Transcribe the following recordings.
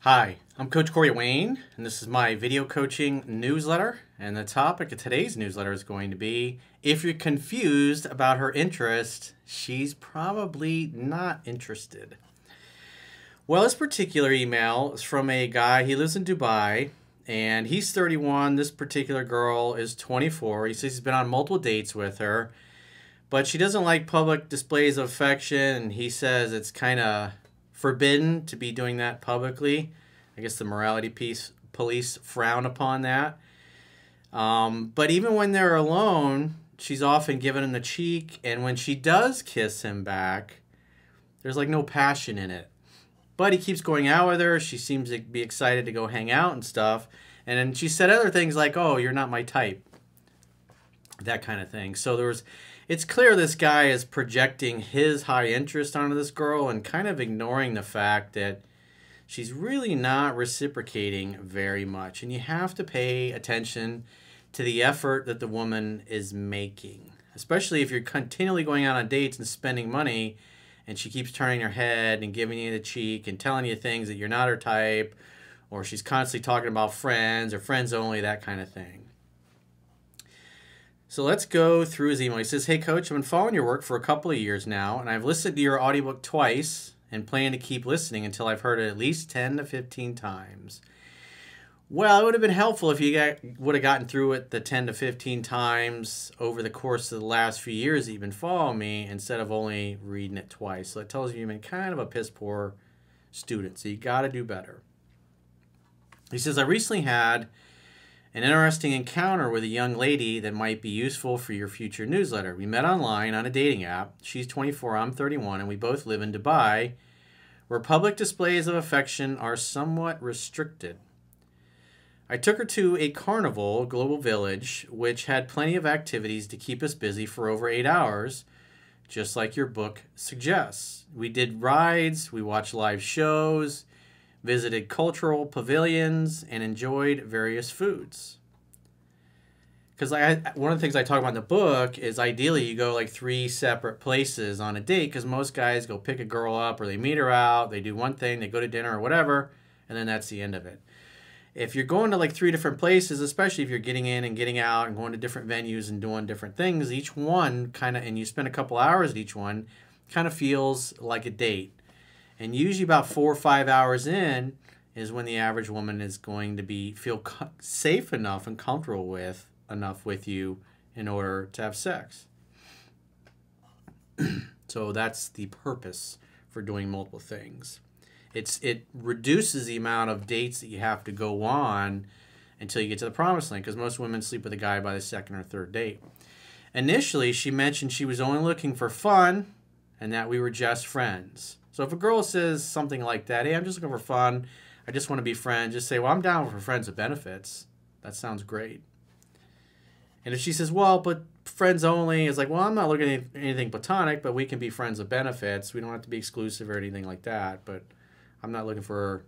Hi, I'm Coach Corey Wayne, and this is my video coaching newsletter. And the topic of today's newsletter is going to be, if you're confused about her interest, she's probably not interested. Well, this particular email is from a guy, he lives in Dubai, and he's 31. This particular girl is 24. He says he's been on multiple dates with her, but she doesn't like public displays of affection, and he says it's kind of forbidden to be doing that publicly. I guess the morality police frown upon that. But even when they're alone, she's often given him the cheek, and when she does kiss him back, there's like no passion in it. But he keeps going out with her. She seems to be excited to go hang out and stuff. And then she said other things like, "Oh, you're not my type." That kind of thing. So it's clear this guy is projecting his high interest onto this girl and kind of ignoring the fact that she's really not reciprocating very much. And you have to pay attention to the effort that the woman is making, especially if you're continually going out on dates and spending money and she keeps turning her head and giving you the cheek and telling you things that you're not her type, or she's constantly talking about friends or friends only, that kind of thing. So let's go through his email. He says, "Hey, Coach, I've been following your work for a couple of years now, and I've listened to your audiobook twice and plan to keep listening until I've heard it at least 10 to 15 times. Well, it would have been helpful if you would have gotten through it the 10 to 15 times over the course of the last few years that you've been following me instead of only reading it twice. So it tells you you've been kind of a piss-poor student, so you got to do better." He says, "I recently had an interesting encounter with a young lady that might be useful for your future newsletter. We met online on a dating app. She's 24, I'm 31, and we both live in Dubai, where public displays of affection are somewhat restricted. I took her to a carnival, global village, which had plenty of activities to keep us busy for over 8 hours, just like your book suggests. We did rides, we watched live shows, visited cultural pavilions, and enjoyed various foods." Because one of the things I talk about in the book is ideally you go like 3 separate places on a date, because most guys go pick a girl up or they meet her out, they do one thing, they go to dinner or whatever, and then that's the end of it. If you're going to like 3 different places, especially if you're getting in and getting out and going to different venues and doing different things, each one kind of, and you spend a couple hours at each one, kind of feels like a date. And usually about 4 or 5 hours in is when the average woman is going to feel safe enough and comfortable enough with you in order to have sex. So that's the purpose for doing multiple things. It reduces the amount of dates that you have to go on until you get to the promised land, because most women sleep with a guy by the 2nd or 3rd date. Initially, she mentioned she was only looking for fun and that we were just friends. So if a girl says something like that, "Hey, I'm just looking for fun, I just want to be friends," just say, "Well, I'm down for friends with benefits. That sounds great." And if she says, "Well, but friends only," it's like, "Well, I'm not looking at anything platonic, but we can be friends with benefits. We don't have to be exclusive or anything like that, but I'm not looking for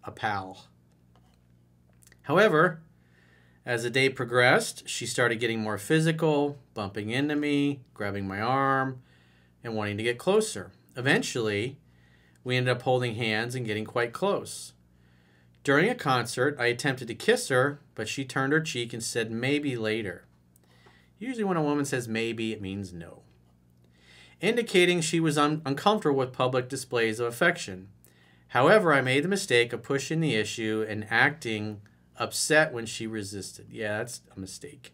a pal." However, as the day progressed, she started getting more physical, bumping into me, grabbing my arm, and wanting to get closer. Eventually, we ended up holding hands and getting quite close. During a concert, I attempted to kiss her, but she turned her cheek and said maybe later. Usually when a woman says maybe, it means no, indicating she was uncomfortable with public displays of affection. However, I made the mistake of pushing the issue and acting upset when she resisted. Yeah, that's a mistake.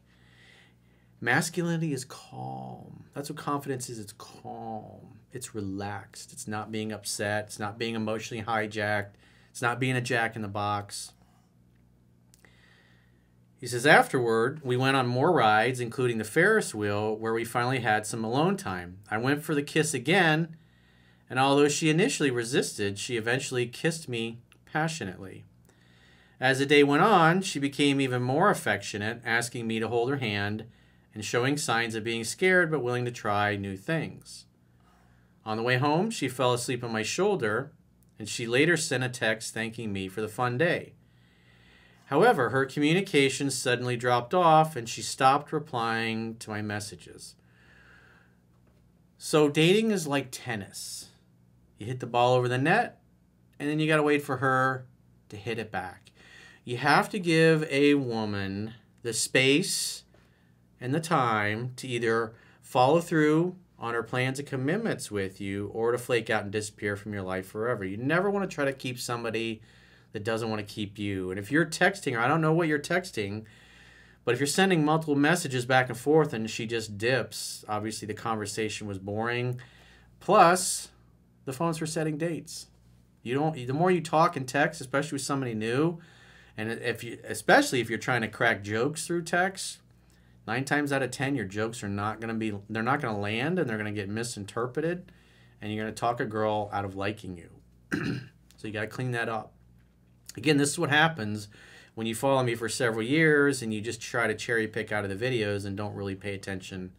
Masculinity is calm. That's what confidence is. It's calm. It's relaxed. It's not being upset. It's not being emotionally hijacked. It's not being a jack in the box. He says, afterward, we went on more rides, including the Ferris wheel, where we finally had some alone time. I went for the kiss again, and although she initially resisted, she eventually kissed me passionately. As the day went on, she became even more affectionate, asking me to hold her hand and showing signs of being scared but willing to try new things. On the way home, she fell asleep on my shoulder, and she later sent a text thanking me for the fun day. However, her communication suddenly dropped off, and she stopped replying to my messages. So dating is like tennis. You hit the ball over the net, and then you got to wait for her to hit it back. You have to give a woman the space and the time to either follow through on her plans and commitments with you or to flake out and disappear from your life forever. You never want to try to keep somebody that doesn't want to keep you. And if you're texting her, I don't know what you're texting, but if you're sending multiple messages back and forth and she just dips, obviously the conversation was boring. Plus, the phone's for setting dates. The more you talk and text, especially with somebody new, and especially if you're trying to crack jokes through text, 9 times out of 10 your jokes are not going to land, and they're going to get misinterpreted, and you're going to talk a girl out of liking you. So you got to clean that up. Again, this is what happens when you follow me for several years and you just try to cherry pick out of the videos and don't really pay attention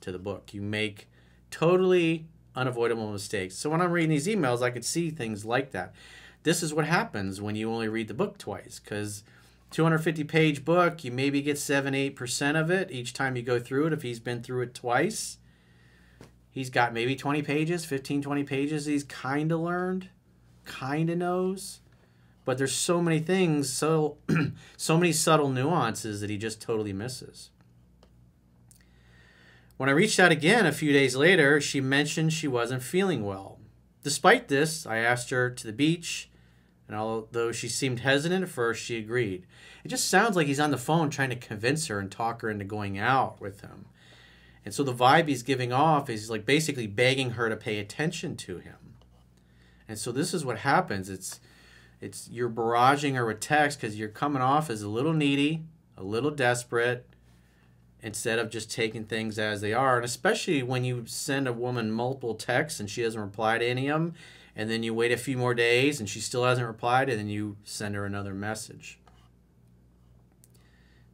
to the book. You make totally unavoidable mistakes. So when I'm reading these emails, I could see things like that. This is what happens when you only read the book twice, because 250-page book, you maybe get 7-8% of it each time you go through it. If he's been through it twice, he's got maybe 20 pages, 15, 20 pages he's kind of learned, kind of knows. But there's so many things, so many subtle nuances that he just totally misses. When I reached out again a few days later, she mentioned she wasn't feeling well. Despite this, I asked her to the beach, and although she seemed hesitant at first, she agreed. It just sounds like he's on the phone trying to convince her and talk her into going out with him. And so the vibe he's giving off is like basically begging her to pay attention to him. And so this is what happens. It's you're barraging her with text because you're coming off as a little needy, a little desperate, instead of just taking things as they are. And especially when you send a woman multiple texts and she doesn't reply to any of them, and then you wait a few more days and she still hasn't replied, and then you send her another message.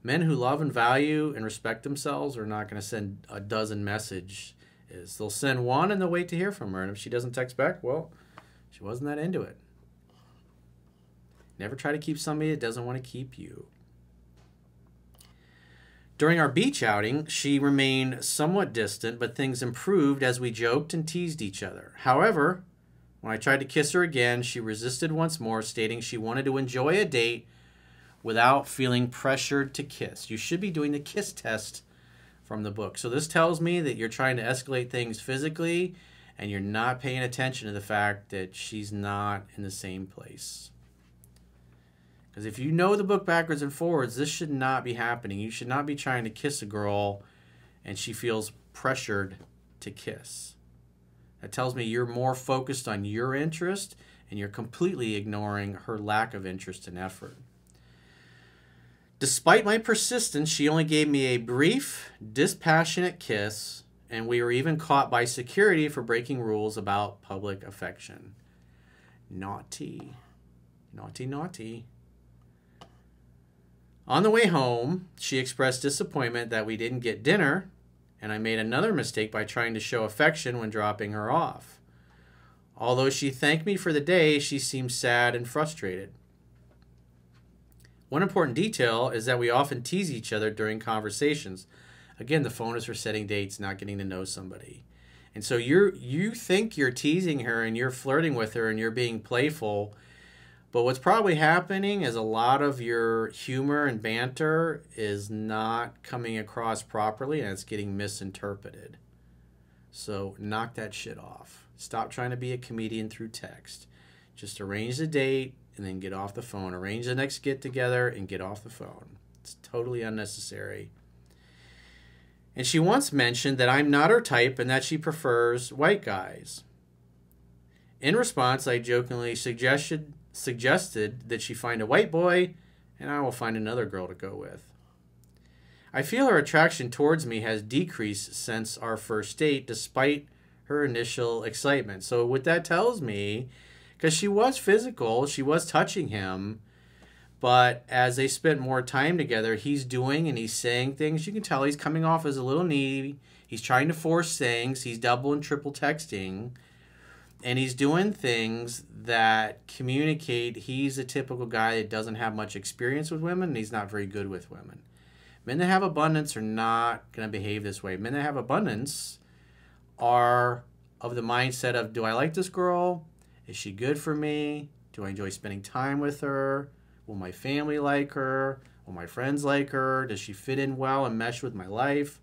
Men who love and value and respect themselves are not going to send a dozen messages. They'll send one and they'll wait to hear from her. And if she doesn't text back, well, she wasn't that into it. Never try to keep somebody that doesn't want to keep you. During our beach outing, she remained somewhat distant, but things improved as we joked and teased each other. However, when I tried to kiss her again, she resisted once more, stating she wanted to enjoy a date without feeling pressured to kiss. You should be doing the kiss test from the book. So this tells me that you're trying to escalate things physically, and you're not paying attention to the fact that she's not in the same place. Because if you know the book backwards and forwards, this should not be happening. You should not be trying to kiss a girl and she feels pressured to kiss. That tells me you're more focused on your interest and you're completely ignoring her lack of interest and effort. Despite my persistence, she only gave me a brief, dispassionate kiss, and we were even caught by security for breaking rules about public affection. Naughty. Naughty, naughty. On the way home, she expressed disappointment that we didn't get dinner, and I made another mistake by trying to show affection when dropping her off. Although she thanked me for the day, she seemed sad and frustrated. One important detail is that we often tease each other during conversations. Again, the phone is for setting dates, not getting to know somebody. And so you think you're teasing her and you're flirting with her and you're being playful, but what's probably happening is a lot of your humor and banter is not coming across properly and it's getting misinterpreted. So knock that shit off. Stop trying to be a comedian through text. Just arrange the date and then get off the phone. Arrange the next get together and get off the phone. It's totally unnecessary. And she once mentioned that I'm not her type and that she prefers white guys. In response, I jokingly suggested that she find a white boy and I will find another girl to go with. I feel her attraction towards me has decreased since our first date despite her initial excitement. So what that tells me, because she was physical, she was touching him, but as they spent more time together, he's doing and he's saying things. You can tell he's coming off as a little needy. He's trying to force things. He's double and triple texting. And he's doing things that communicate he's a typical guy that doesn't have much experience with women and he's not very good with women. Men that have abundance are not going to behave this way. Men that have abundance are of the mindset of, do I like this girl? Is she good for me? Do I enjoy spending time with her? Will my family like her? Will my friends like her? Does she fit in well and mesh with my life?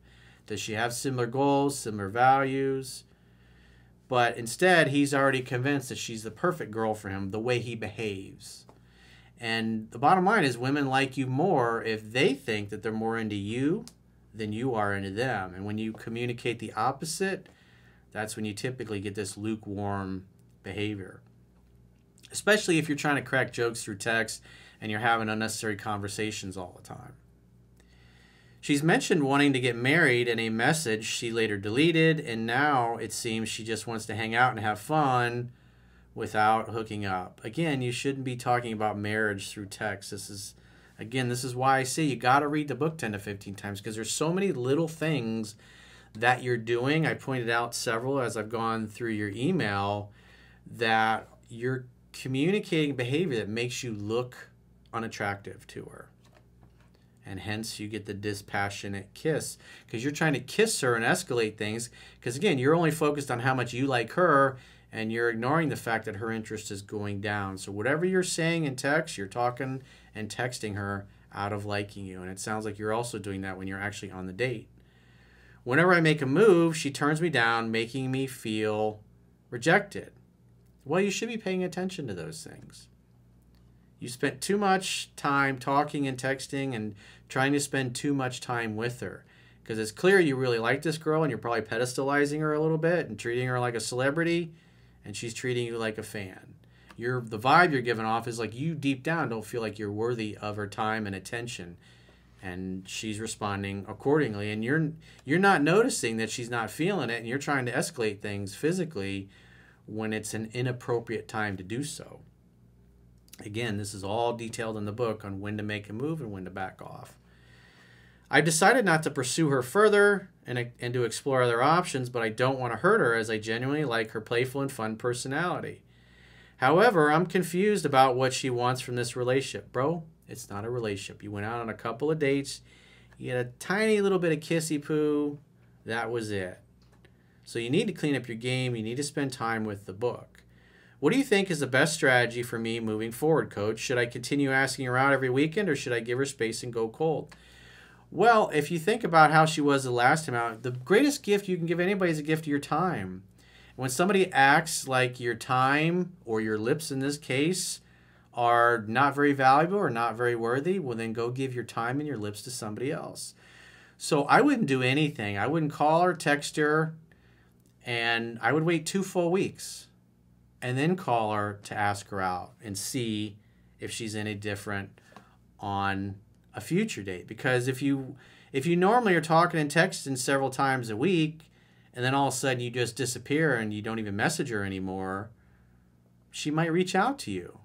Does she have similar goals, similar values? But instead, he's already convinced that she's the perfect girl for him, the way he behaves. And the bottom line is women like you more if they think that they're more into you than you are into them. And when you communicate the opposite, that's when you typically get this lukewarm behavior. Especially if you're trying to crack jokes through text and you're having unnecessary conversations all the time. She's mentioned wanting to get married in a message she later deleted, and now it seems she just wants to hang out and have fun without hooking up. Again, you shouldn't be talking about marriage through text. This is why I say you got to read the book 10 to 15 times, because there's so many little things that you're doing. I pointed out several as I've gone through your email that you're communicating behavior that makes you look unattractive to her. And hence you get the dispassionate kiss, because you're trying to kiss her and escalate things, because again, you're only focused on how much you like her and you're ignoring the fact that her interest is going down. So whatever you're saying in text, you're talking and texting her out of liking you. And it sounds like you're also doing that when you're actually on the date. Whenever I make a move, she turns me down, making me feel rejected. Well, you should be paying attention to those things. You spent too much time talking and texting and trying to spend too much time with her, because it's clear you really like this girl and you're probably pedestalizing her a little bit and treating her like a celebrity, and she's treating you like a fan. The vibe you're giving off is like you deep down don't feel like you're worthy of her time and attention, and she's responding accordingly, and you're not noticing that she's not feeling it, and you're trying to escalate things physically when it's an inappropriate time to do so. Again, this is all detailed in the book on when to make a move and when to back off. I've decided not to pursue her further and to explore other options, but I don't want to hurt her, as I genuinely like her playful and fun personality. However, I'm confused about what she wants from this relationship. Bro, it's not a relationship. You went out on a couple of dates. You had a tiny little bit of kissy poo. That was it. So you need to clean up your game. You need to spend time with the book. What do you think is the best strategy for me moving forward, Coach? Should I continue asking her out every weekend, or should I give her space and go cold? Well, if you think about how she was the last time out, the greatest gift you can give anybody is a gift of your time. When somebody acts like your time, or your lips in this case, are not very valuable or not very worthy, well then go give your time and your lips to somebody else. So I wouldn't do anything. I wouldn't call her, text her, and I would wait 2 full weeks and then call her to ask her out and see if she's any different on a future date. Because if you normally are talking and texting several times a week, and then all of a sudden you just disappear and you don't even message her anymore, she might reach out to you.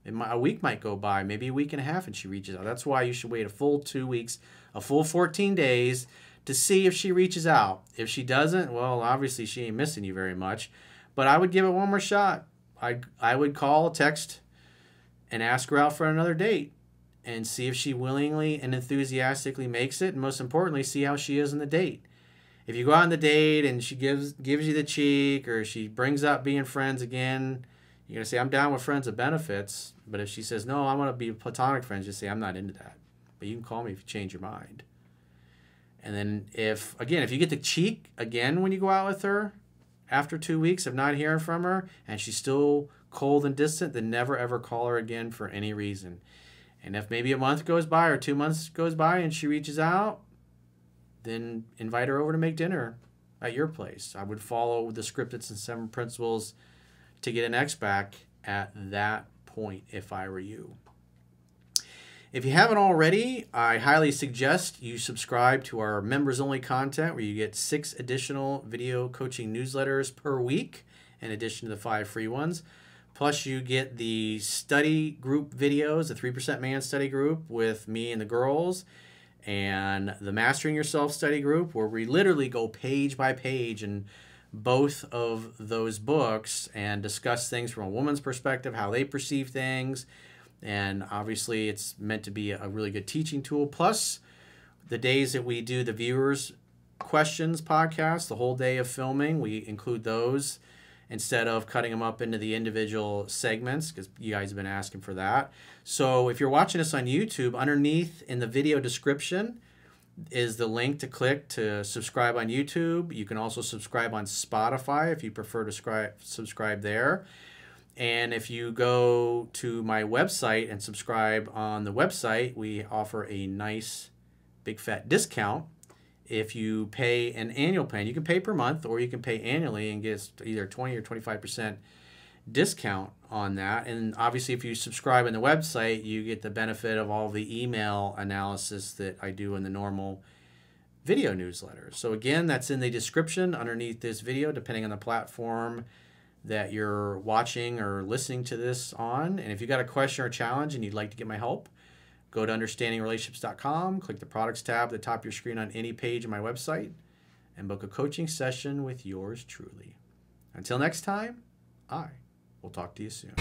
A week might go by, maybe a week and a half, and she reaches out. That's why you should wait a full 2 weeks, a full 14 days to see if she reaches out. If she doesn't, well, obviously she ain't missing you very much. But I would give it one more shot. I would call, text, and ask her out for another date and see if she willingly and enthusiastically makes it, and most importantly, see how she is in the date. If you go on the date and she gives you the cheek, or she brings up being friends again, you're going to say, I'm down with friends with benefits. But if she says, no, I want to be platonic friends, just say, I'm not into that. But you can call me if you change your mind. And then if you get the cheek again when you go out with her, after 2 weeks of not hearing from her, and she's still cold and distant, then never ever call her again for any reason. And if maybe a month goes by or 2 months goes by and she reaches out, then invite her over to make dinner at your place. I would follow the scripted and 7 principles to get an ex back at that point if I were you. If you haven't already, I highly suggest you subscribe to our members-only content, where you get 6 additional video coaching newsletters per week, in addition to the 5 free ones. Plus, you get the study group videos, the 3% Man study group with me and the girls, and the Mastering Yourself study group, where we literally go page by page in both of those books and discuss things from a woman's perspective, how they perceive things. And obviously it's meant to be a really good teaching tool. Plus, the days that we do the viewers questions podcast, the whole day of filming, we include those instead of cutting them up into the individual segments, because you guys have been asking for that. So if you're watching this on YouTube, underneath in the video description is the link to click to subscribe on YouTube. You can also subscribe on Spotify if you prefer to subscribe there. And if you go to my website and subscribe on the website, we offer a nice big fat discount. If you pay an annual plan, you can pay per month or you can pay annually and get either 20 or 25% discount on that. And obviously if you subscribe on the website, you get the benefit of all the email analysis that I do in the normal video newsletters. So again, that's in the description underneath this video, depending on the platform that you're watching or listening to this on. And if you got a question or challenge and you'd like to get my help, go to understandingrelationships.com, click the products tab at the top of your screen on any page of my website, and book a coaching session with yours truly. Until next time, I will talk to you soon.